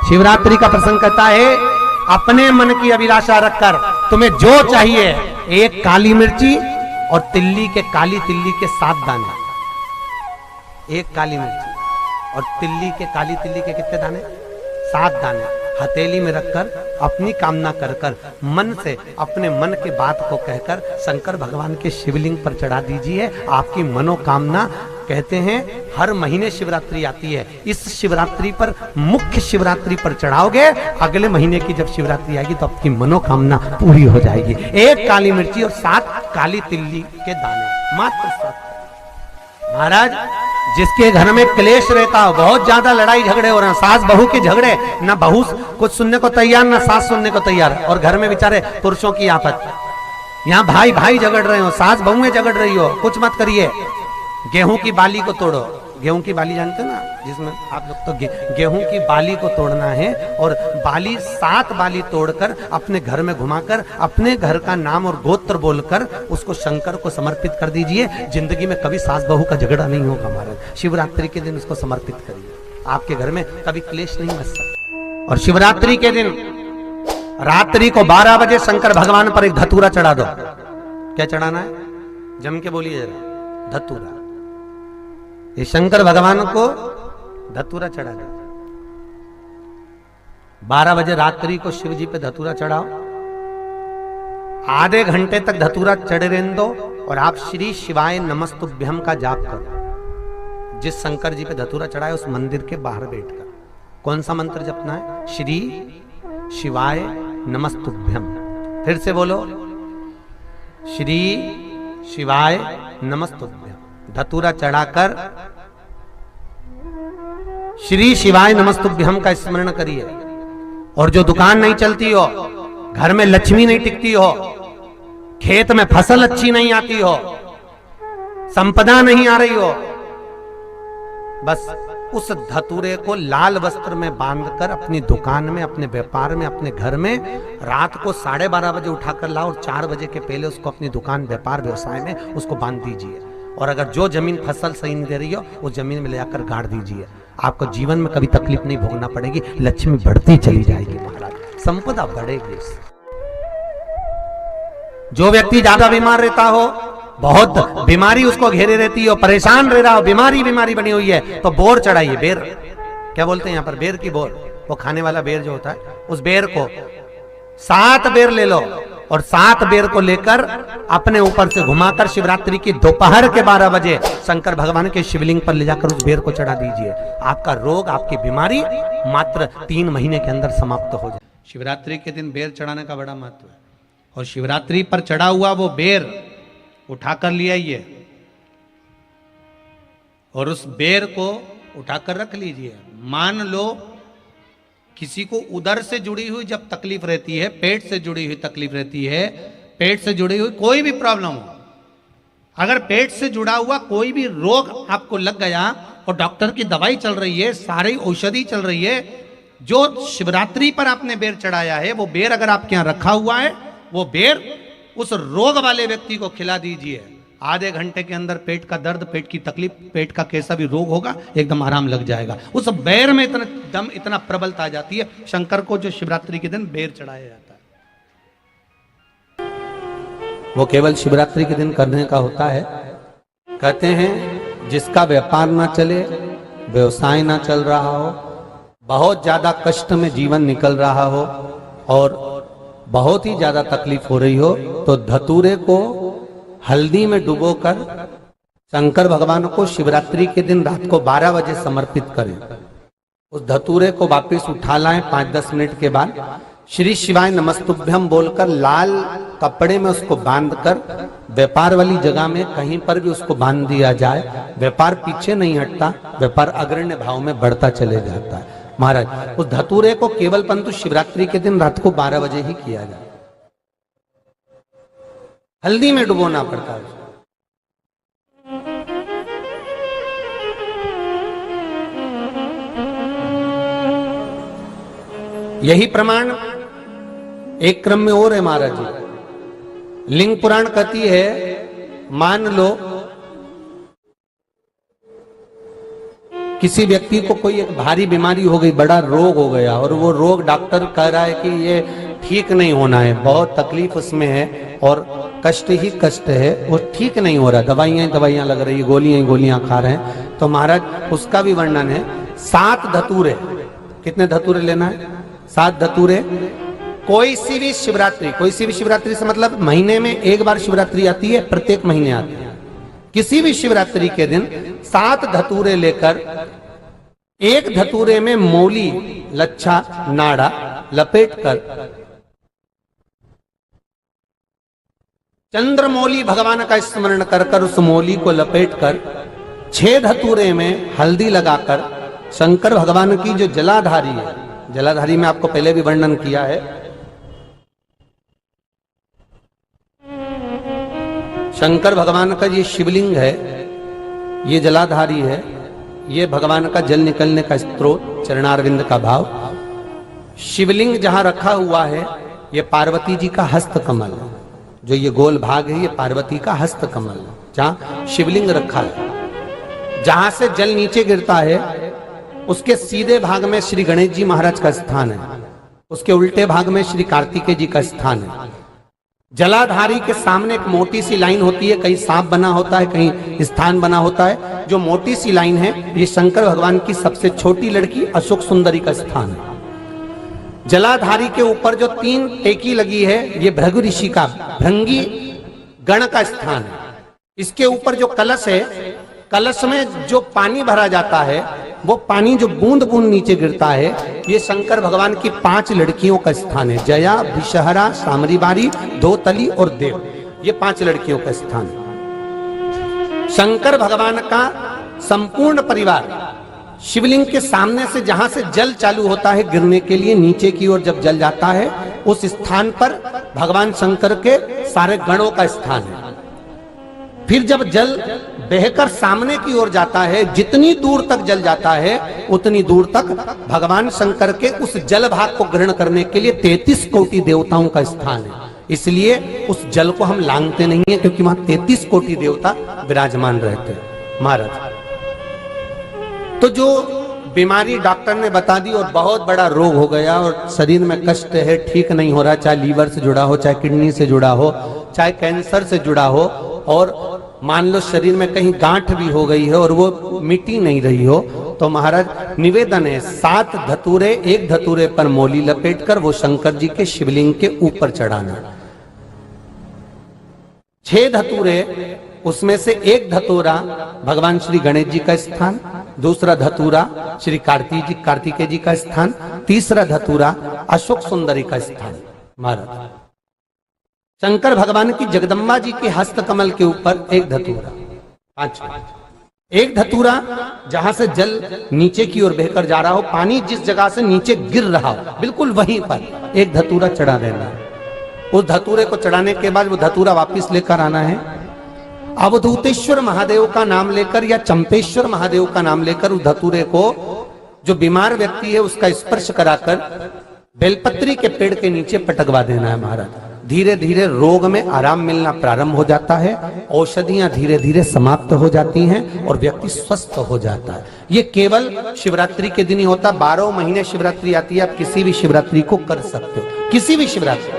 शिवरात्रि का प्रसंग कहता है, अपने मन की अभिलाषा रखकर तुम्हें जो चाहिए, एक काली मिर्ची और काली तिल्ली के 7 दाने। एक काली मिर्ची और काली तिल्ली के कितने दाने? 7 दाने हथेली में रखकर अपनी कामना कर कर मन से अपने मन की बात को कहकर शंकर भगवान के शिवलिंग पर चढ़ा दीजिए। आपकी मनोकामना, कहते हैं हर महीने शिवरात्रि आती है, इस शिवरात्रि पर, मुख्य शिवरात्रि पर चढ़ाओगे, अगले महीने की जब शिवरात्रि आएगी तो आपकी मनोकामना पूरी हो जाएगी। एक काली मिर्ची और 7 काली तिल्ली के दाने, मात्र 7। महाराज, जिसके घर में क्लेश रहता हो, बहुत ज्यादा लड़ाई झगड़े हो रहे हैं, सास बहू के झगड़े, ना बहू कुछ सुनने को तैयार ना सास सुनने को तैयार, और घर में बेचारे पुरुषों की आफत, यहाँ भाई भाई झगड़ रहे हो, सास बहुएं झगड़ रही हो, कुछ मत करिए। गेहूं की बाली को तोड़ो। गेहूं की बाली जानते हो ना, जिसमें आप लोग तो गेहूं की बाली को तोड़ना है, और बाली 7 बाली तोड़कर अपने घर में घुमाकर अपने घर का नाम और गोत्र बोलकर उसको शंकर को समर्पित कर दीजिए। जिंदगी में कभी सास बहू का झगड़ा नहीं होगा महाराज। शिवरात्रि के दिन उसको समर्पित करिए, आपके घर में कभी क्लेश नहीं बच सकता। और शिवरात्रि के दिन रात्रि को 12 बजे शंकर भगवान पर एक धतूरा चढ़ा दो। क्या चढ़ाना है? जम के बोलिए जरा। धतूरा। ये शंकर भगवान को धतूरा चढ़ा दो। 12 बजे रात्रि को शिव जी पे धतूरा चढ़ाओ, आधे घंटे तक धतूरा चढ़े रहने दो, और आप श्री शिवाय नमस्तुभ्यम का जाप करो। जिस शंकर जी पे धतूरा चढ़ाए उस मंदिर के बाहर बैठकर कौन सा मंत्र जपना है? श्री शिवाय नमस्तुभ्यम। फिर से बोलो, श्री शिवाय नमस्तुभ्यम। धतूरा चढ़ाकर श्री शिवाय नमस्तुभ्यम का स्मरण करिए। और जो दुकान नहीं चलती हो, घर में लक्ष्मी नहीं टिकती हो, खेत में फसल अच्छी नहीं आती हो, संपदा नहीं आ रही हो, बस उस धतूरे को लाल वस्त्र में बांधकर अपनी दुकान में, अपने व्यापार में, अपने घर में रात को 12:30 बजे उठाकर लाओ, और 4 बजे के पहले उसको अपनी दुकान, व्यापार, व्यवसाय में उसको बांध दीजिए। और अगर जो जमीन फसल सही नहीं दे रही हो, उस जमीन में ले जाकर गाड़ दीजिए। आपको जीवन में कभी तकलीफ नहीं भोगना पड़ेगी, लक्ष्मी बढ़ती चली जाएगी महाराज, संपदा बढ़ेगी। जो व्यक्ति ज्यादा बीमार रहता हो, बहुत बीमारी उसको घेरे रहती हो, परेशान रह रहा हो, बीमारी बनी हुई है, तो बोर चढ़ाइए। बेर, क्या बोलते हैं यहाँ पर? बेर की बोर, वो खाने वाला बेर जो होता है, उस बेर को 7 बेर ले लो, और 7 बेर को लेकर अपने ऊपर से घुमाकर शिवरात्रि की दोपहर के 12 बजे शंकर भगवान के शिवलिंग पर ले जाकर उस बेर को चढ़ा दीजिए। आपका रोग, आपकी बीमारी मात्र 3 महीने के अंदर समाप्त हो जाए। शिवरात्रि के दिन बेर चढ़ाने का बड़ा महत्व है। और शिवरात्रि पर चढ़ा हुआ वो बेर उठाकर ले आइए, और उस बेर को उठाकर रख लीजिए। मान लो किसी को उदर से जुड़ी हुई जब तकलीफ रहती है, पेट से जुड़ी हुई तकलीफ रहती है, पेट से जुड़ी हुई कोई भी प्रॉब्लम हो, अगर पेट से जुड़ा हुआ कोई भी रोग आपको लग गया और डॉक्टर की दवाई चल रही है, सारी औषधि चल रही है, जो शिवरात्रि पर आपने बेर चढ़ाया है, वो बेर अगर आपके यहाँ रखा हुआ है, वो बेर उस रोग वाले व्यक्ति को खिला दीजिए। आधे घंटे के अंदर पेट का दर्द, पेट की तकलीफ, पेट का कैसा भी रोग होगा, एकदम आराम लग जाएगा। उस बेर में इतना दम, इतना प्रबलता आ जाती है शंकर को, जो शिवरात्रि के दिन बेर चढ़ाया जाता है। वो केवल शिवरात्रि के दिन करने का होता है। कहते हैं जिसका व्यापार ना चले, व्यवसाय ना चल रहा हो, बहुत ज्यादा कष्ट में जीवन निकल रहा हो और बहुत ही ज्यादा तकलीफ हो रही हो, तो धतूरे को हल्दी में डुबोकर शंकर भगवान को शिवरात्रि के दिन रात को 12 बजे समर्पित करें। उस धतूरे को वापस उठा लाएं 5-10 मिनट के बाद, श्री शिवाय नमस्तुभ्यम बोलकर लाल कपड़े में उसको बांधकर व्यापार वाली जगह में कहीं पर भी उसको बांध दिया जाए। व्यापार पीछे नहीं हटता, व्यापार अग्रण्य भाव में बढ़ता चले जाता है। महाराज, उस धतूरे को केवल परंतु शिवरात्रि के दिन रात को 12 बजे ही किया जाए, हल्दी में डुबोना पड़ता है। यही प्रमाण एक क्रम में और है महाराज जी। लिंग पुराण कहती है, मान लो किसी व्यक्ति को कोई एक भारी बीमारी हो गई, बड़ा रोग हो गया, और वो रोग डॉक्टर कह रहा है कि ये ठीक नहीं होना है, बहुत तकलीफ उसमें है और कष्ट ही कष्ट है, वो ठीक नहीं हो रहा, दवाइयां लग रही, गोलियां खा रहे हैं, तो महाराज उसका भी वर्णन है। 7 धतूरे, कितने धतूरे लेना है? 7 धतूरे। कोई सी भी शिवरात्रि से मतलब महीने में एक बार शिवरात्रि आती है, प्रत्येक महीने आती है। किसी भी शिवरात्रि के दिन 7 धतूरे लेकर, एक धतूरे में मौली, लच्छा, नाड़ा लपेटकर, चंद्रमौली भगवान का स्मरण कर उस मौली को लपेटकर, 6 धतूरे में हल्दी लगाकर शंकर भगवान की जो जलाधारी है, जलाधारी में आपको पहले भी वर्णन किया है, शंकर भगवान का ये शिवलिंग है, ये जलाधारी है, ये भगवान का जल निकलने का स्रोत, चरणारविंद का भाव। शिवलिंग जहां रखा हुआ है, ये पार्वती जी का हस्त कमल है, जो ये गोल भाग है, ये पार्वती का हस्त कमल है, जहां शिवलिंग रखा है। जहां से जल नीचे गिरता है, उसके सीधे भाग में श्री गणेश जी महाराज का स्थान है, उसके उल्टे भाग में श्री कार्तिकेय जी का स्थान है। जलाधारी के सामने एक मोटी सी लाइन होती है, कहीं सांप बना होता है, कहीं स्थान बना होता है। जो मोटी सी लाइन है, ये शंकर भगवान की सबसे छोटी लड़की अशोक सुंदरी का स्थान है। जलाधारी के ऊपर जो 3 टेकी लगी है, ये भृगु ऋषि का, भृंगी गण का स्थान है। इसके ऊपर जो कलश है, कलश में जो पानी भरा जाता है, वो पानी जो बूंद बूंद नीचे गिरता है, ये शंकर भगवान की 5 लड़कियों का स्थान है। जया, विषहरा, सामरीबारी, धोतली और देव, ये 5 लड़कियों का स्थान है। शंकर भगवान का संपूर्ण परिवार शिवलिंग के सामने से, जहां से जल चालू होता है गिरने के लिए, नीचे की ओर जब जल जाता है, उस स्थान पर भगवान शंकर के सारे गणों का स्थान है। फिर जब जल बहकर सामने की ओर जाता है, जितनी दूर तक जल जाता है, उतनी दूर तक भगवान शंकर के उस जल भाग को ग्रहण करने के लिए 33 कोटि देवताओं का स्थान है। इसलिए उस जल को हम लांघते नहीं है, क्योंकि वहां 33 कोटि देवता विराजमान रहते हैं महाराज। तो जो बीमारी डॉक्टर ने बता दी और बहुत बड़ा रोग हो गया और शरीर में कष्ट है, ठीक नहीं हो रहा, चाहे लीवर से जुड़ा हो, चाहे किडनी से जुड़ा हो, चाहे कैंसर से जुड़ा हो, और मान लो शरीर में कहीं गांठ भी हो गई है और वो मिटी नहीं रही हो, तो महाराज निवेदन है 7 धतूरे, एक धतूरे पर मौली लपेटकर वो शंकर जी के शिवलिंग के ऊपर चढ़ाना। 6 धतूरे, उसमें से एक धतूरा भगवान श्री गणेश जी का स्थान, दूसरा धतूरा श्री कार्तिकेय जी का स्थान, तीसरा धतूरा अशोक सुंदरी का स्थान। महाराज शंकर भगवान की जगदम्बा जी के हस्त कमल के ऊपर एक धतूरा, 5, एक धतूरा जहां से जल नीचे की ओर बहकर जा रहा हो, पानी जिस जगह से नीचे गिर रहा हो, बिल्कुल वहीं पर एक धतूरा चढ़ा देना है। उस धतूरे को चढ़ाने के बाद वो धतूरा वापिस लेकर आना है। अवधूतेश्वर महादेव का नाम लेकर या चंपेश्वर महादेव का नाम लेकर उस धतूरे को, जो बीमार व्यक्ति है उसका स्पर्श कराकर बेलपत्री के पेड़ के नीचे पटकवा देना है महाराज। धीरे धीरे रोग में आराम मिलना प्रारंभ हो जाता है, औषधियां धीरे धीरे समाप्त हो जाती हैं और व्यक्ति स्वस्थ हो जाता है। ये केवल शिवरात्रि के दिन ही होता, 12 महीने शिवरात्रि आती है, आप किसी भी शिवरात्रि को कर सकते हो, किसी भी शिवरात्रि।